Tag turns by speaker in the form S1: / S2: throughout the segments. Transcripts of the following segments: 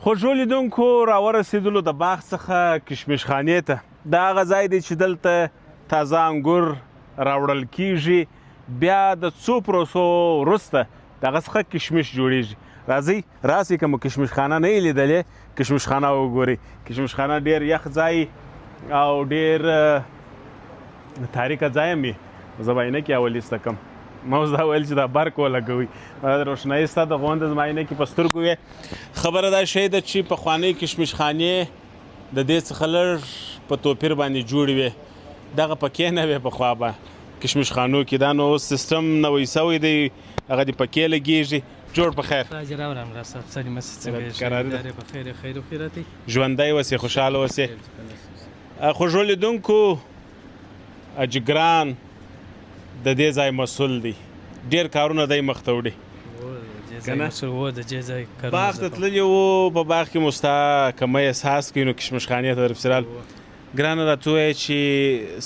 S1: خوږو لیدونکو راورسېدلو د باغ څخه کشمش خانې ته. دا هغه ځای دی چې دلته تازه انګور راوړل کیږي، بیا د څو پروسو وروسته دغه څخه کشمش جوړیږي. راځئ راسئ که مو کشمش خانه نه یې لیدلې کشمش خانه وګورئ. کشمش خانه ډېر یخ ځای او ډېر تاریکه ځای هم وي. زه به عینکې اول ایسته کړم. ما اوس دا ویل چې دا برق ولګوئ، روښنایي ستا د غونډه زما عینکې په سترګو وې. خبره دا شی ده چې پخوانۍ کشمش خانې د دې څخه لږ په توپیر باندې جوړې وې. دغه پکې نه وې پخوا به کشمش خانو کې. دا نو اوس سیستم نوی سوی دی، هغه دې پکې لګېږي. جوړ په خیر.
S2: راوړم را صاحب سلیم مسې څنګه په خیر خیر او خیراتي
S1: ژوندی اوسې خوشحاله اوسې. خوږو لیدونکو اجګران د دې ځای مسؤل دی، ډېر کارونه دی مخته وړي. باغ ته تللي وو، په باغ کې مو ستا کمی احساس کوي نو کشمش خانې ته درپسې ګرانه راته ووایه چې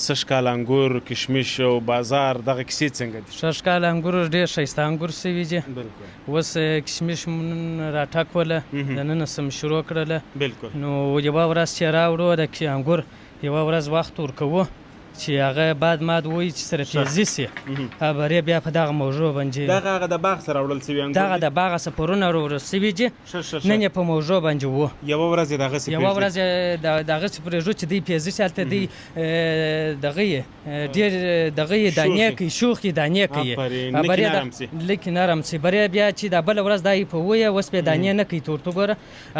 S1: سږ کال انګور کشمش او بازار دغه کیسې څنګه دي؟
S2: سږ کال انګور ډېر ښایسته انګور سوي دي. اوس کشمش مو نن راټاکوله، د نن سم شروع کړله.
S1: بالکل.
S2: نو یوه ورځ چې راوړو د انګور یوه ورځ وخت ورکوو چې هغه بعد ماد وایي چې سره تیزي سي، برې بیا په دغه موضوع باندې
S1: دغه هغه د باغ سره وړل سوي انګور
S2: دغه د باغ څخه پرونه وړل سوي دي. نن یې په موضوع باندې وو.
S1: یوه ورځ یې دغسې
S2: یوه ورځ یې دغسې پرېږدو چې دوی پیزي سي، هلته دوی دغه یې ډېر دغه یې دانې کوي، شوخ یې دانې کوي، لږ نرم سي. برې بیا چې دا بله ورځ دا یې په وویه، اوس بیا دانې نه کوي. ورته وګوره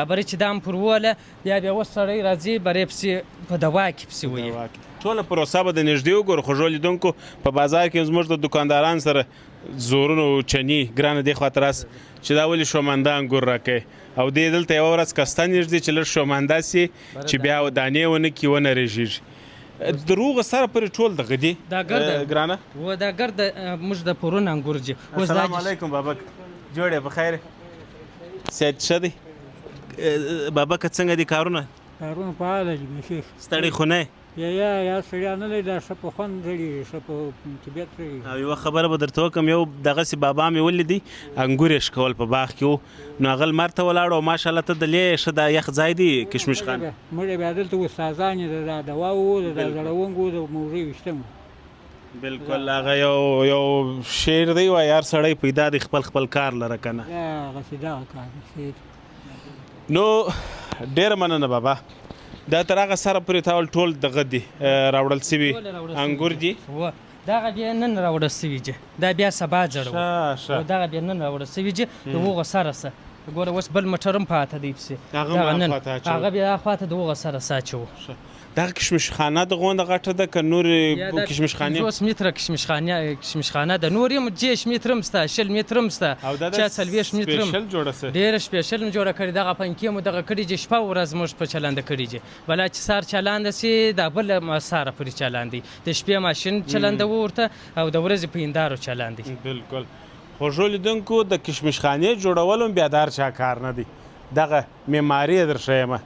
S2: برې چې دا هم پر ووله، بیا اوس سړی راځي برې پسې په دوا کې پسې ویي.
S1: ټوله پروسه به د نږدې وګورو. خوږو لیدونکو په بازار کې زموږ د دکانداران سره زورونو چني ګرانه دې خواته راس چې دا ولې شومنده انګور راکوي، او دې دلته یوه ورځ کسته نږدې چې لږ شومنده سي چې بیا دانې ونه کړي ونه رژېږي. د روغه سره پورې ټول دغه دي
S2: دا ګرده
S1: ګرانه
S2: و دا ګرده موږ د پرون انګور دي.
S1: السلام علیکم بابک، جوړ یې په خیر؟ صحت ښه دی بابک؟ څنګه دي کارونه؟
S3: کارونه فعاله دي بیخي.
S1: ستړی خو نه
S3: یا سړیا نه دی، دا ښه په خوند لري، ښه په طبیعت لري.
S1: او یوه خبره به درته وکړم، یو دغسې بابا مې ولیدی انګور یې شکول په باغ کې و، نو هغه لمر ته ولاړ او ماشاءالله ته دلې ښه دا یخ ځای دی کشمش خان.
S3: موږ بیا دلته استادان یې د دواو د زړونګو د موضوع ویشتم.
S1: بالکل. هغه یو شعر دی وایي هر سړی پیدا دی خپل خپل کار لره که نه.
S3: هغسې دغه کار دی.
S1: نو ډېره مننه بابا. دا تر هغه سره پورې تاول ټول دغه دي راوړل سوي انګور دي.
S2: دغه بیا نن راوړل سوي دي، دا بیا سبا جوړو. دغه بیا نن راوړل سوي دي د هغو سره سه. ګوره اوس بل موټر هم پاته دی پسې، هغه بیا خواته د هغو سره ساچو.
S1: دغه کشمش خانه د غونډه غټه ده که نورې کشمش خانې؟
S2: 50 متره کشمش خانه ده، نور هم 10 متره هم شته، 20 متره هم شته، 40 متره هم ډېره سپیشل هم جوړه کړې. دغه پنکې مو دغه کړي دي، شپه ورځ موږ په چلنده کړي دي. بله چې سهار چلنده سي دا بله سهاره پورې چلند دی، د شپې ماشین چلنده و ورته او د ورځې په هندارو چلند دی.
S1: بالکل. خوږو لیدونکو د کشمش خانې جوړول هم بیا دار چا کار نه دی. دغه معماري یې درښیمه،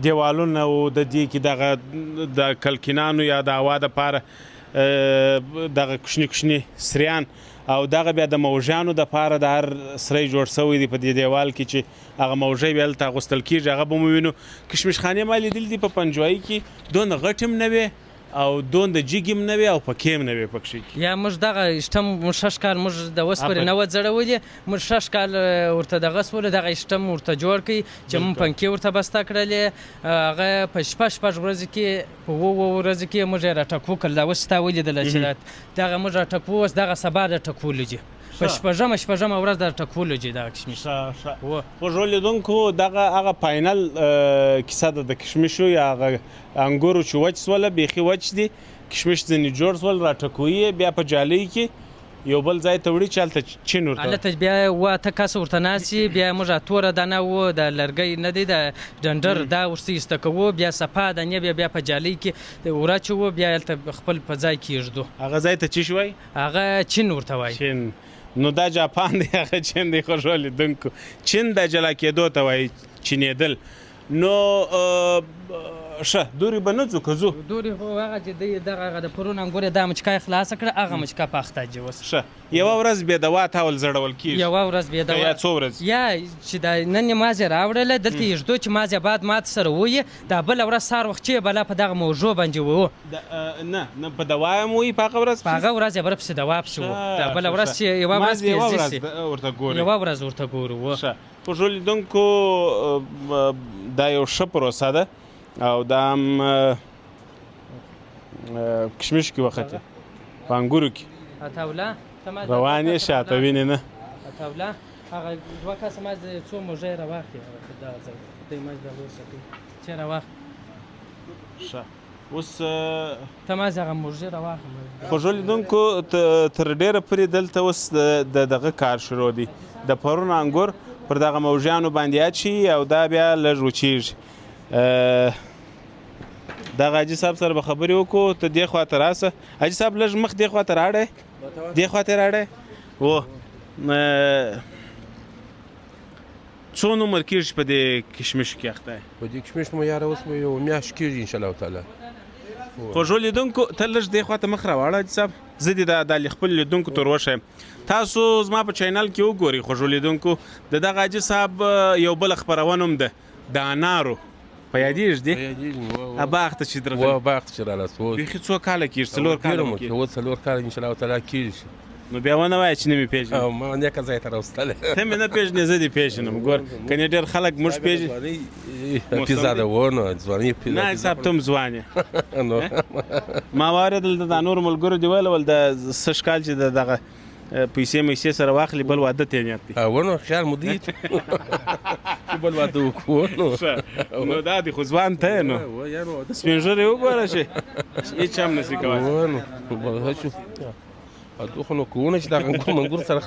S1: دیوالونه او د دې کې دغه د کلکینانو یا د هوا دپاره دغه کوچني کوچني سریان، او دغه بیا د موژیانو دپاره د هر سری جوړ سوی دی په دې دیوال کې چې هغه موژی بیا هلته اغوستل کېږي. هغه به مو وینو. کشمش خانې ما لیدلي دي په پنجوایي کې، دونه غټ هم نه وې او دون د جګ هم نه وې او پکې هم نه وې پکښې.
S2: یا موږ دغه شټم موږ 6 کال موږ د اوس پورې نه وه ځړولې، موږ 6 کال ورته دغه سولو دغه شټم ورته جوړ کړي چې موږ پنکې ورته بسته کړلې. هغه په شپږ ورځې کې په 2 ورځې کې موږ یې راټکو کړل. دا اوس ستا ولیدله چې دغه موږ راټکو، اوس دغه سبا راټکولو دي، په شپږمه ورځ د ټکولو دي دغه کشمش.
S1: خوږو لیدونکو دغه هغه فاینل کیسه ده د کشمشو یا هغه انګورو چې وچ سوله، بیخي وچ دي، کشمش ځینې جوړ سول، راټکوي بیا په جالۍ کې یو بل ځای ته وړي چې هلته چین ورته
S2: هلته بیا 8 کسه ورته ناست وي. بیا موږ توره دانه و د لرګی نه دی د ډنډر دا ورسته ایسته کوو، بیا صفا دانې بیا په جالۍ کې وراچوو، بیا هلته خپل په ځای کې ایږدو.
S1: هغه ځای ته څه شي وایي؟
S2: هغه چین ورته وایي.
S1: چین. نو دا جاپان دی، هغه چین دی. خوږو لیدونکو چین د جلا کېدو ته وایي، چینېدل. نو ښه دورې به نه ځو که ځو
S2: دورې خو هغه چې دی دغه د پرون انګور دا مچکا یې خلاصه کړه هغه مچکا پاخته جي اوس
S1: ښه یوه ورځ بې دوا تاول زړول کېږي
S2: یوه ورځ بې دوا
S1: یا څو ورځې
S2: یا چې دا نن یې مازې راوړله دلته یې ږدو چې مازې بعد مات سره وویې دا بله ورځ سهار وخت چې بلا په دغه موضوع باندې وو
S1: نه په دوا یې مو وي په هغه ورځ
S2: په هغه ورځ یې بره پسې دوا پسې وو دا بله ورځ چې یوه ورځ پېزي سي
S1: ورته ګورئ
S2: یوه ورځ ورته ګورو وو
S1: خوږو لیدونکو دا یو ښه پروسه ده او دا هم کشمش کې وختې په انګورو کې
S2: اتاوله
S1: روان یې شاته وینې نه
S2: اتاوله هغه دوه کسه ما څو موږی راواخلې دغه ځای دی ما دغه وسکې چې راواخلې
S1: ښه اوس
S2: ته ما هغه موږی راواخلې
S1: خوږو لیدونکو تر ډېره پورې دلته اوس د دغه کار شروع دی د پرون انګور پر دغه موږیانو باندې اچي او دا بیا لږ وچیږي دغه حاجي صاحب سره به خبرې وکړو ته دې خواته راسه حاجي صاحب لږ مخ دې خواته راړی دې خواته راړی و څونه عمر کېږي په دې کشمش کې اخته یې
S4: په دې کشمش مو یاره اوس مو یو میاشت کېږي انشاءالله تعالی
S1: خوږو لیدونکو ته لږ دې خواته مخ راواړه حاجي صاحب زه دې دا خپل لیدونکو تر وښیم تاسو زما په چینل کې وګورئ خوږو لیدونکو د دغه حاجي صاحب یو بله خپرونه هم ده د انارو په یادېږي دې باغ ته چې درغلي
S4: باغ ته چې رالاس
S1: بیخي څو کاله کېږي 4 کاله
S4: اوس 4 کاله انشاءالله تعالی کېږي
S1: نو بیا ونه وایه چې نه مې پېژنې
S4: ما نیکه ځای ته راوستلی
S1: ته مې نه پېژنې زه دې پېژنم ګور کنې ډېر خلک موږ پېژني
S4: پیزا ده و نو ځواني
S1: نه صاحب ته هم ځوان یې ما واورېدل د نورو ملګرو دې ویل ول د سږ کال چې دغه پیسې سره واخلي بل واده ته نیت دی
S4: ونه خیال مو دی چې بل واده وکړو
S1: نو دا دې خو ځوان ته نو سپین ږیری وګوره چې هېڅ هم نشي کولی واده خو نو کوونه چې دغه منګور سره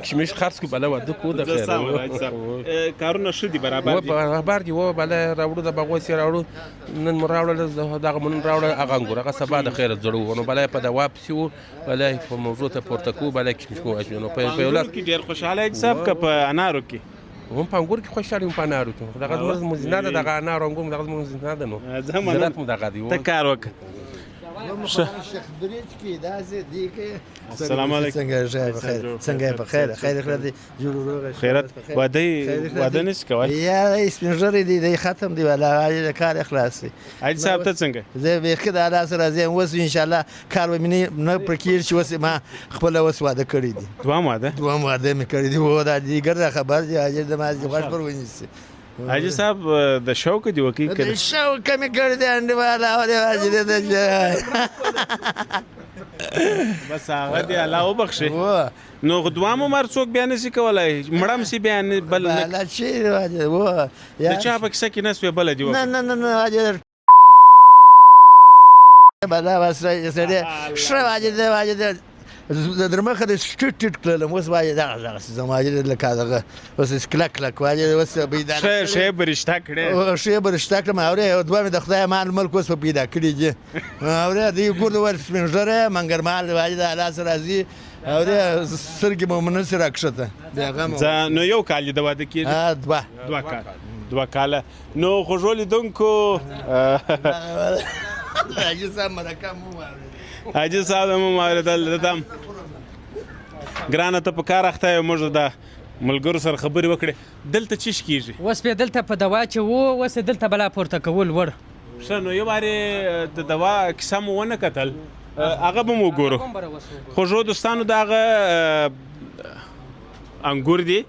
S1: کشمش خرڅ کړو بله واده کوو د خیر کارونه ښه دي برابر دي
S4: برابر دي و بله راوړو د بغوس یې راوړو نن مو راوړل دغه مو نن راوړل هغه انګور هغه سبا د خیره زړو نو بله په دوا پسې وو بله په موضوع ته پورته کوو بله کشمش مو واچوو نو په ولاد
S1: کې ډېر خوشحاله یې صاحب که په انارو کې
S4: هم په انګور کې خوشحاله یم په انارو کې دغه زموږ موزینه ده دغه انارو انګور دغه زموږ موزینه ده نو زراعت مو دغه دی
S1: ته کار وکړه السلام علیکم
S5: څنګه په خیر خیرت جوړ
S1: خیرت واده نشي کولی
S5: یا سپین ږیری دی ختم دی ولا کار اخلاص دی
S1: حاجي صاحب ته څنګه
S5: زه به خدای الله سره راځم اوس ان شاء الله کار به نه پرکیر چې اوس ما خپل اوس واده کړی دی
S1: دوام واده
S5: مې کړی دی و دا دیګر خبر دی اجازه د ما ځوړ پر ونیسي
S1: حاجي صاحب د شوق دی وکی کړه
S5: د شوق مې کړی دی انډیواله او دی واجب دی
S1: بس هغه دی الله وبخښي نو دوام عمر څوک بیان نشي کولای مړم سي بیان بل
S5: نه شي واجب و
S1: یا چا په کیسه کې نسوي بل دی
S5: نه واجب بلا واسره شره واجب درمخه د سټټ کړلم اوس واجب دغه زماجه لکه دغه اوس کلک واجب اوس پیدا
S1: شی برشته کړي
S5: شی برشته کړم اوره دوه د خدای مان ملک اوس پیدا کړی دي اوره دی ګور ور سپینځره منګرمال واجب الله سره راځي اوره سرګي مومن سره راکشته
S1: دغه نو یو کال د واده کې دوه کال نو خوږو لیدونکو
S5: حاجي صاحب مرکه مو
S1: حاجي صاحب مو اوریدل دم ګرانه ته په کار اخته یو موږ د ملګرو سره خبرې وکړې دلته چیش کېږي
S2: اوس بیا دلته په دوا چې وو اوس دلته بلا پورته کول وړ
S1: ښه نو یو وارې د دوا کیسه مو ونه کتل هغه به مو وګورو خوږو دوستانو د هغه انګور دي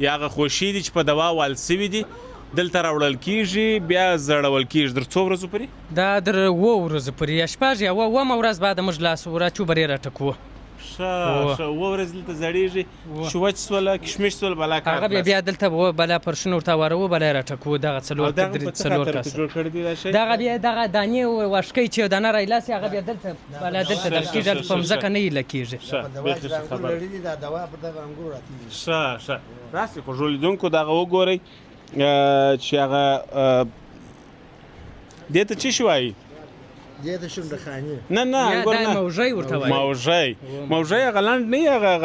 S1: یا هغه خوشي دي چې په دوا وال سوي دي دلته راوړل کېږي بیا زړول کېږي در څو ورځو پورې
S2: دا در 2 ورځو پورې یا شپږ یا 2 ورځ بعد موږ لاس وراچو برې راټکوو
S1: ښه 2 ورځې دلته زړېږي چې وچ سوله کشمش سوله بلا کار
S2: هغه بیا دلته بلا پرشن ورته وارو بلا راټکوو دغه څلور کس دغه بیا دغه دانې واشکۍ چې دانه رایلاسي هغه بیا دلته بلا دلته دل کېږي په مځکه نه یې لکېږي
S1: ښه راسي خوږو لیدونکو دغه وګورئ چې هغه دې ته څه شي وایي
S5: دې ته شونډه خاني
S1: نه نه
S2: یا
S1: انګور
S2: دا
S1: نه
S2: موژی ورته وایي
S1: موژی هغه لنډ نه هغه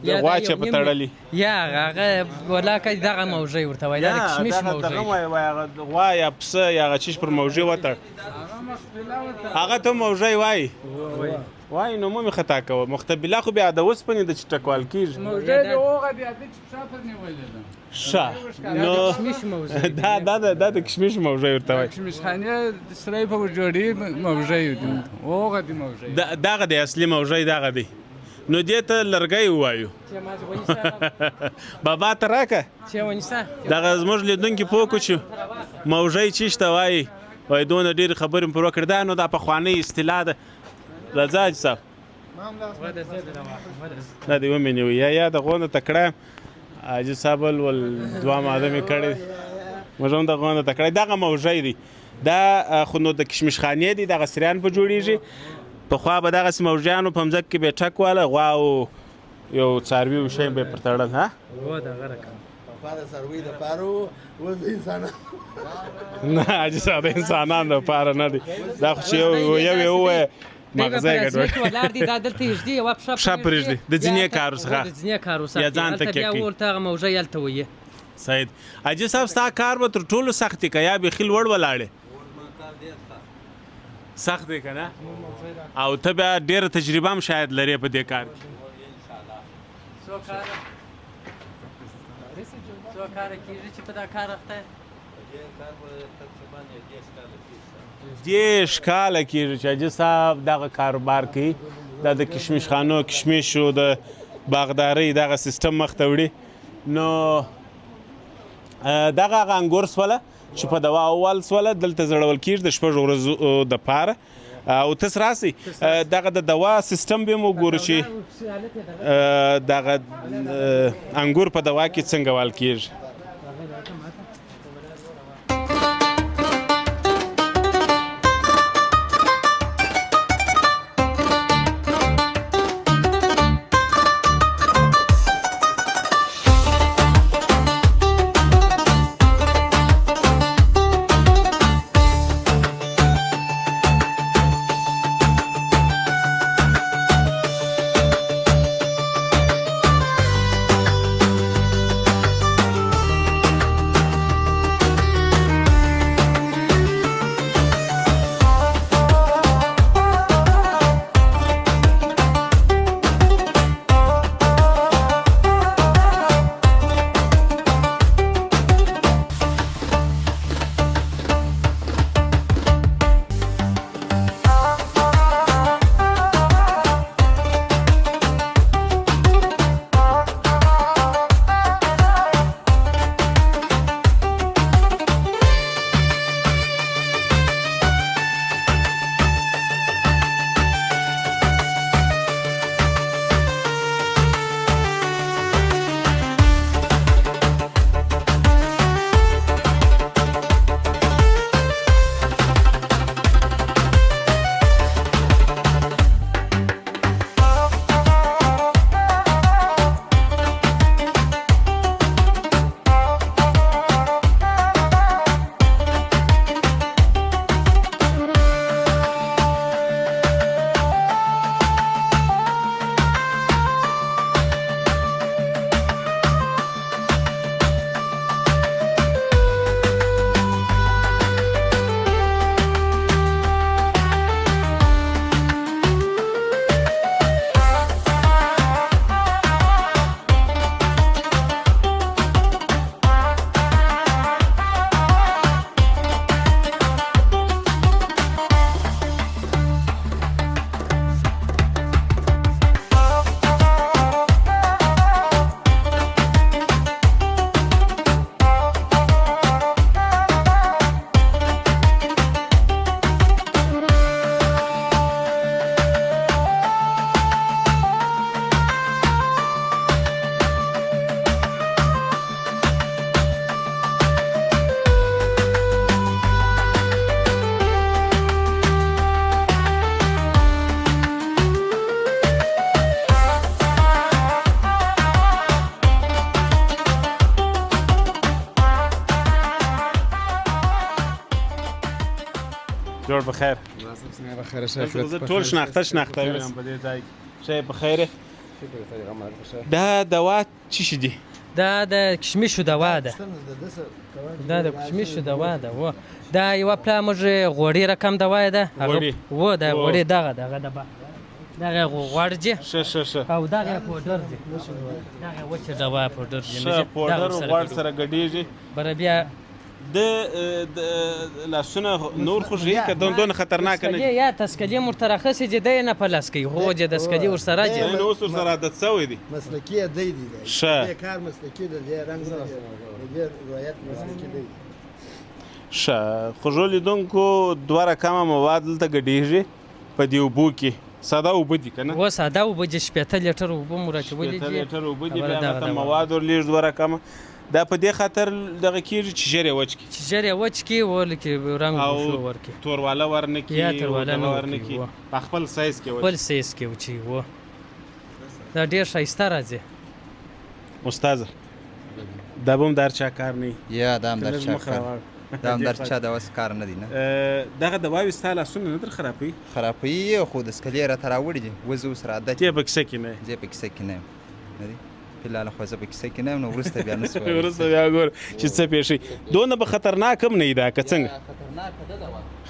S2: یا دا
S1: غوا
S2: یو
S1: چې په
S2: نیم-
S1: تړلي
S2: یا هغه ولاکه دغه موژی ورته وایي دا د کشمش
S1: دغه
S2: موژی
S1: وایي هغه غوا یا پسه یا هغه چیز پر موژی وتړ هغه ته موژی وایي وای نو مې خطا کوه مختبله خو بیا د اوسپنې د چټکوال کېږي ښه نو
S2: کشمش موژی
S1: دا د کشمش موژی ورته وایي
S6: کشمشخانه سرای په جوړي موژي اوغه دی موژي
S1: دغه د اصلي موژی دغه دی نو دې ته لرګی ووایو
S2: چې ما ونیسه
S1: بابا ته راکه
S2: چې ونیسه
S1: دغه زموږ لیدونکي پوه کړو چې موژی چیش ته وایي وایي دونه ډېرې خبرې مې پر وکړې دا نو دا پخوانۍ اصطلاح ده راځه حاجي صاحب دا دې ومې نیوي یا د غونډه تکړه حاجي صاحب ول دوه ماده مې کړې موږ هم د غونډه تکړه دغه موژی دی دا خو نو د کشمش خانې دي دغه سریان په جوړیږي پخوا به دغسې موژیانو په مځکه کې به یې ټک واله غوا او یو څاروي و شی به یې پر تړل ها
S2: و دغه رقم
S5: پخوا د څاروي دپاره و اوس د انسانانو
S1: نه حاجي صاحب د انسانانو دپاره نه دی دا خو چې یو یې ووایه مغزه یې ګډوډ
S2: ولار دي دا دلته یږدي یوه
S1: پښه پرېږدي د ځینې کارو څخه
S2: د ځینې کارو څخه
S1: یا ځان ته
S2: بیا
S1: کوي.
S2: ورته هغه موژی هلته وایي
S1: سید حاجي صاحب ستا کار به تر ټولو سخت دی که یا بیخي لوړ ولاړې سخت دی که نه او ته بیا ډېره تجربه هم شاید لرې په دې کار کې
S2: څو کاره کېږي چې په دا کار اخته
S1: دېرش کاله کېږي چې حاجي صاحب دغه کاروبار کوي دا د کشمش خانو کشمشو د باغدارۍ دغه سیستم مخ ته وړي نو دغه هغه انګور سوله چې په دوا اول سوله دلته زړول کېږي د شپږ ورځو دپاره او تاسو راسئ دغه د دوا سیستم به مو ګورو چې دغه انګور په دوا کې څنګه وال کېږي جوړ په خیر
S6: بخیر
S1: زه ټول شناخته وینم په دې ځای کې شی په خیره دا دوا څه شي دي
S2: دا د کشمیشو دوا ده دا د کشمیشو دوا ده و دا یوه پلا موږ غوړي رقم دوا ده و دا غوړي دغه دغه غوړ دي
S1: ښه
S2: او دغه پوډر دي دغه وچه دوا پوډر دي
S1: ښه پوډر غوړ سره ګډېږي
S2: بره بیا
S1: د لاسونه نور خو ژوي که دونه خطرناکه نه
S2: یا تسکلي ورته راخیسې چې دی نه په لاس کوي هو چې تسکلي ورسره دي
S1: نه اوس ورسره عادت شوی دی
S5: مسلکي دی
S1: ښه
S5: کار مسلکي دی رنګ دی روایت مسلکي دی
S1: ښه خو ژوو لیدونکو دوه رقمه مواد دلته ګډېږي په دې اوبو کې ساده اوبه دي که نه
S2: و ساده اوبه دي 8 لیټر اوبه مو راچولي دي
S1: 8 لیټر اوبه دي بیا هغه ته مواد ورلېږي دوه رقمه دا په دې خاطر دغه کېږي چې ژر یې وچ کړي
S2: چې ژر یې وچ کړي ولکې رنګ وشو ورکړي
S1: تورواله ورنه کړي
S2: یا تورواله نه
S1: ورنه کړي په خپل سایز کې
S2: خپل سایز کې وچي و دا ډېر ښایسته راځي
S1: استاذه دا به هم در چا کار نه
S7: یا دا هم در چا کار دا هم در چا د وس کار نه دی نه
S1: دغه دواوې ستا لاسونه نه در خرابوي
S7: خرابوي خو د سکلې راته راوړي دي وزه اوس را عادت
S1: دی په کیسه کې نه
S7: دی په کیسه کې نه نه دی فلحال خو زه په کیسه کې نه یم نو وروسته بیا نه سوای
S1: وروسته بیا ګور چې څه پیښ شي دونه به خطرناک هم نه دا که څنګه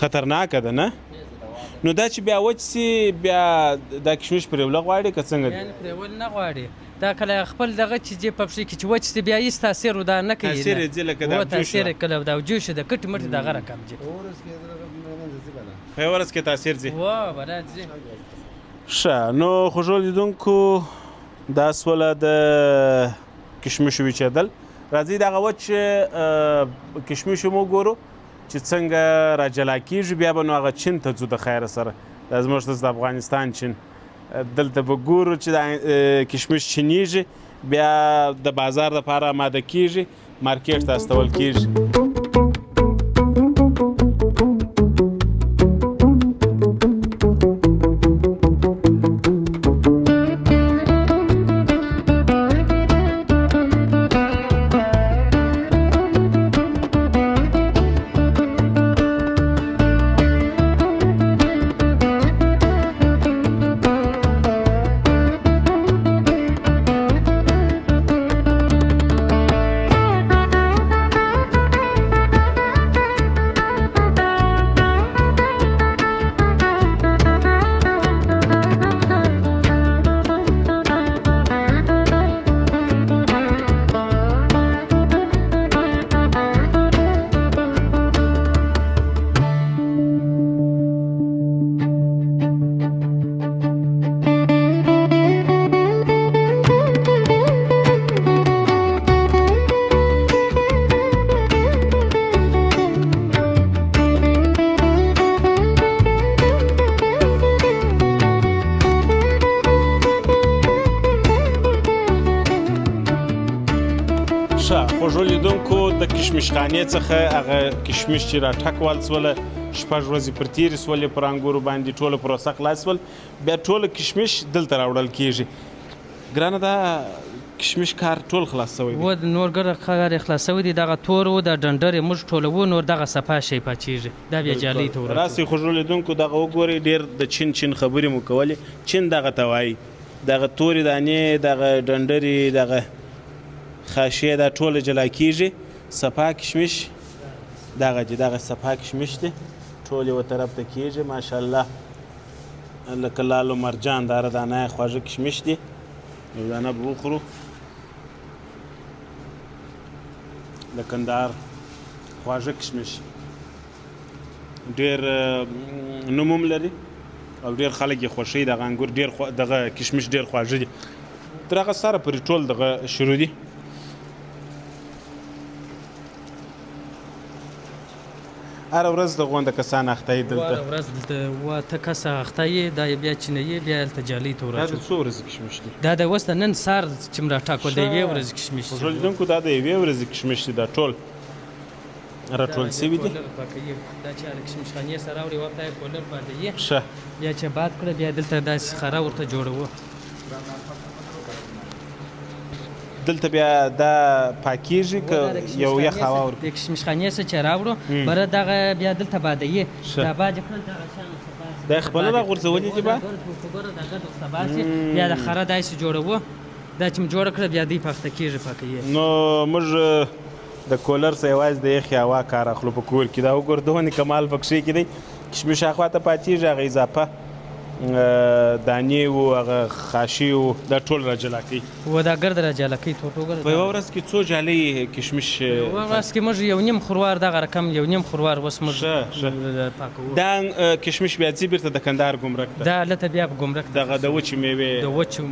S1: خطرناکه ده نه نو دا چې بیا وچ سي بیا دا کشمش پرېوله غواړي که څنګه
S2: یعنې پرېول نه غواړي دا کله خپل دغه چې دی په پښې کې چې وچ سي بیا هېڅ تاثیر دا نه کوي
S1: تاثیر یې ځي لکه دا
S2: تاثیر یې کله دا جوش د کټ مټ دغه رقم دي
S1: په یوه ورځ کې تاثیر ځي
S2: و بله ځي
S1: ښه نو خو ژوو لیدونکو دا سوله د کشمشو وچېدل راځئ دغه وچ کشمشو مو ګورو چې څنګه راجلا کېږي بیا به نو هغه چین ته ځو د خیره سره دا زموږ د افغانستان چین دلته به ګورو چې دا کشمش چینېږي بیا د بازار دپاره آماده کېږي مارکیټ ته استول کېږي خو ژوو لیدونکو د کشمشخانې څخه هغه کشمش چې راټکول سوله 6 ورځې پر تېرې سولې پر انګورو باندې ټوله پروسه خلاص سول بیا ټوله کشمش دلته راوړل کېږي ګرانه دا کشمش کار ټول خلاص شوی دی
S2: و نور ګره کار خلاص شوی دی دغه تور و د ډنډر موږ ټولوو نور دغه صفا شی پاتېږي دا بیا جالۍ ته ورته
S1: راسي خو ژوو لیدونکو دغه وګورئ ډېر د چین خبرې مو کولې چین دغه ته وایي دغه تورې دانې دغه ډنډرې دغه خاشیه دا ټوله جلا کېږي صفا کشمش دغه دي دغه صفا کشمش دی ټول یوه طرف ته کېږي ماشاءالله لکه لال و مرجان دا دانه یې خواږه کشمش دی یو دانه به وخورو د کندهار خواږه کشمش ډېر نوم هم لري او ډېر خلک یې خوښوي دغه انګور ډېر دغه کشمش ډېر خواږه دي تر هغه سره پورې ټول دغه شروع دي هره ورځ د غونډه کسان اخته یې دلته
S2: هره ورځ دلته واته کسه اخته یې دا بیا چینه بیا هلته جالۍ ته
S1: دا د څو ورځې کشمش دی
S2: دا د اوس د نن سهار چې م راټاکول د یوې ورځې کشمش
S1: ژوو لیدونکو دا د یوې ورځې کشمش دی دا ټول راټول شوي دي
S2: دا چې د کشمشخانې سره راوړي وخت یې کولر باندې یې
S1: ښه
S2: بیا چې باد کړه بیا دلته داسې خره ورته جوړوو
S1: دلته بیا دا پاکیږي که یو یخ هوا ورکړي
S2: د کشمش خانې څخه چې راوړو بره دغه بیا دلته بادوي دا باد کړل دغه شان
S1: دا خپله راغورځولي دي به
S2: ګوره دغه درته باسي بیا د خره داسې جوړوو دا چې م جوړه کړه بیا دوی پخته کېږي پاکوي
S1: نو موږ د کولر څخه یوازې د یخې هوا کار اخلو په کور کې دا وګوره دونه کمال پکښې کې دی کشمش هاخوا ته پاتېږي هغه اضافه دانې و هغه خاشي و دا ټول را جلا کوي
S2: و دا ګرد را جلا کوي ټوټو
S1: په یوه ورځ کې څو جالۍ کشمش
S2: یوه ورځ کې موږ یو نیم خروار دغه رقم یو نیم خروار اوس موږ پاکوو
S1: دا کشمش بیا ځي بیرته د کندهار ګمرک ته
S2: دا هلته بیا په ګمرک
S1: دغه د وچې میوې
S2: د وچو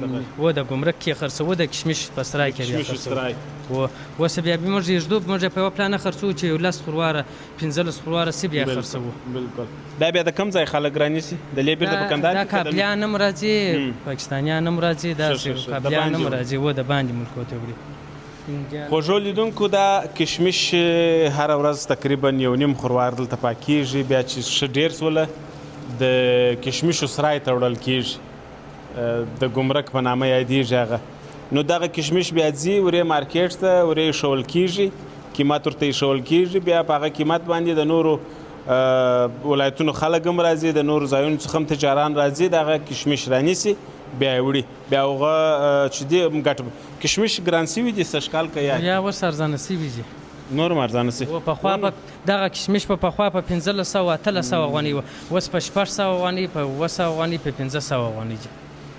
S2: و د ګمرک کې خرڅوو د کشمش په سرای کې بیا خرڅوو اوس بیا موږ یږدو موږ په یوه پلانه خرڅوو چې 10 خرواره 15 خرواره څه بیا خرڅوو
S1: بالکل دا بیا د کوم ځای خلک رانیسي د لې بیرته په کندهار
S2: دا کابلیان هم راځي پاکستانیان هم راځي دا کابلیان هم راځي و د باندې ملکو ته وړي
S1: خوږو لیدونکو دا کشمش هره ورځ تقریبا یو نیم خروار دلته پاکیږي بیا چې ښه ډېر سوله د کشمشو سرای ته وړل کیږي د ګمرک په نامه یادیږي هغه نو دغه کشمش بیا ځي ورې مارکیټ ته ورې ایښول کیږي قیمت ورته ایښول کیږي بیا په هغه قیمت باندې د نورو ولایتونو خلک هم راځي د نورو ځایونو څخه هم تجاران راځي دغه کشمش رانیسي بیا یې وړي بیا هغه چې دی ګټه کشمش ګران سوي دي سږکال که
S2: یا اوس ارزانه سوي دي
S1: نور هم ارزانه سي
S2: پخوا دغه کشمش په پخوا په 1500 1800 افغانۍ وه اوس په 600 افغانۍ په 700 افغانۍ په 1500 افغانۍ دي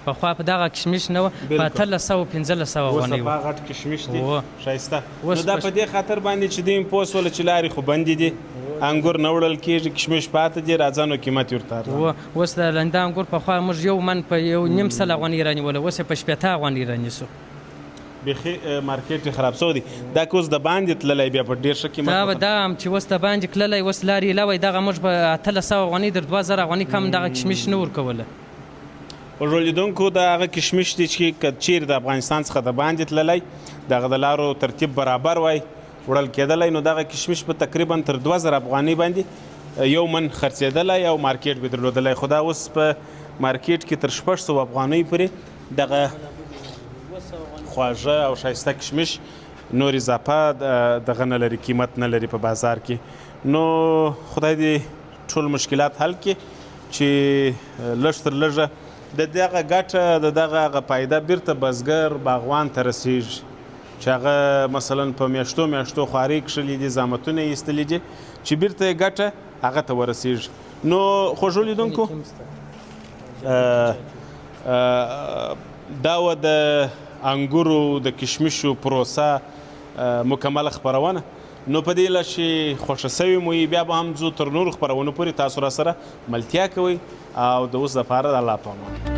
S2: پخوا په دغه کشمش نه وه په 1800 1500 افغانۍ
S1: وه اوس غټ کشمش دي ښایسته نو دا په دې خاطر باندې چې دوی پوس وله چې لارې خو بندې دي انګور نه وړل کېږي کشمش پاته دي راځه نو قیمت یې ورته
S2: اوس د لنده انګور پخوا موږ یو من په یو نیم سل افغانۍ رانیوله اوس یې په 80 افغانۍ رانیسو
S1: بیخي مارکیټ یې خراب شوی دی دا که اوس د باندې تللی بیا په ډېر ښه قیمت
S2: دا هم چې اوس د باندې تللی اوس لارې ایله وی دغه موږ په 1800 افغانۍ در 2000 افغانۍ کم دغه کشمش نه ورکوله
S1: خوږو لیدونکو د هغه کشمش دی چې که چیرې د افغانستان څخه د باندې تللی دغه د لارو ترتیب برابر وای وړل کېدلی نو دغه کشمش په تقریبا تر 2000 افغانۍ باندې یو من خرڅېدلی او مارکیټ به درلودلی خو دا اوس په مارکیټ کې تر 600 افغانۍ پورې دغه خواږه او ښایسته کشمش نور اضافه دغه نه لري قیمت نه لري په بازار کې نو خدای دې ټول مشکلات حل کړي چې لږ تر لږه د دغه ګټه د دغه فایده بیرته بزګر باغوان ته رسیږي چې هغه مثلا په میاشتو خوارۍ کښلي دي زحمتونه یې ایستلي دي چې بیرته یې ګټه هغه ته ورسیږي نو خوږو لیدونکو دا و د انګورو د کشمشو پروسه مکمله خپرونه نو په دې له چې خوښه سوي مو بیا به هم ځو تر نورو خپرونو پورې تاسو را سره ملتیا کوئ او د اوس دپاره د الله په امان